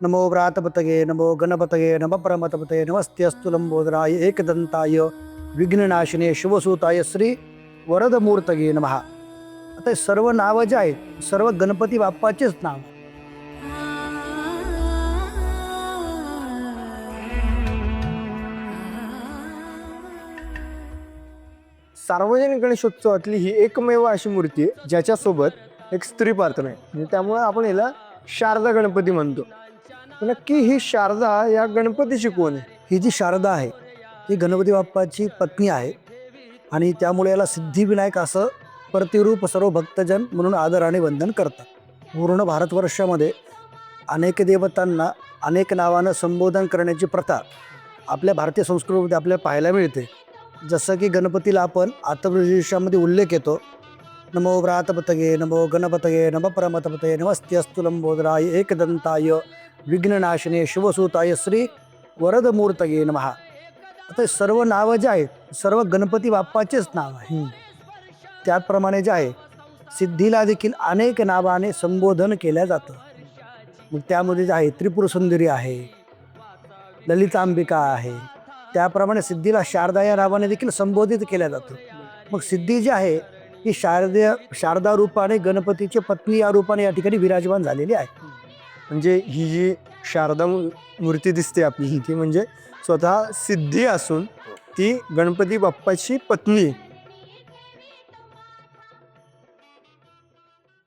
नमो व्रातपतये नमो गणपतये नमः परमतपतये नमस्ते अस्तु लंबोदराय एकदंताय विघ्ननाशिने शुभसूताय श्री वरदमूर्तये नमः. आता हे सर्व नावं जे आहेत सर्व गणपती बाप्पाचेच नाव. सार्वजनिक गणेशोत्सवातली ही एकमेव अशी मूर्ती आहे ज्याच्यासोबत एक स्त्री पात्र आहे. म्हणजे त्यामुळे आपण याला शारदा गणपती म्हणतो. तर नक्की ही शारदा या गणपतीची कोण आहे? ही जी शारदा आहे ही गणपती बाप्पाची पत्नी आहे आणि त्यामुळे याला सिद्धिविनायक असं प्रतिरूप सर्व भक्तजन म्हणून आदराने वंदन करतात. पूर्ण भारतवर्षामध्ये अनेक देवतांना अनेक नावानं संबोधन करण्याची प्रथा आपल्या भारतीय संस्कृतीमध्ये आपल्याला पाहायला मिळते. जसं की गणपतीला आपण आतप्रदेशामध्ये उल्लेख येतो, नमो व्रातपतये नमो गणपतये नमः परमतपतये नमस्ते अस्तु लंबोदराय एकदंताय विघ्ननाशिने शुभसूताय श्री वरदमूर्तये नमः. आता हे सर्व नावं जे आहेत सर्व गणपती बाप्पाचेच नाव आहे. त्याप्रमाणे जे आहे सिद्धीला देखील अनेक नावाने संबोधन केलं जातं. मग त्यामध्ये जे आहे त्रिपुर सुंदरी आहे, ललितांबिका आहे. त्याप्रमाणे सिद्धीला शारदा या नावाने देखील संबोधित केलं जातं. मग सिद्धी जी आहे ही शारदा रूपाने गणपतीची पत्नी या रूपाने या ठिकाणी विराजमान झालेली आहे. म्हणजे ही जी शारदा मूर्ती दिसते आपली ती म्हणजे स्वतः सिद्धी असून ती गणपती बाप्पाची पत्नी.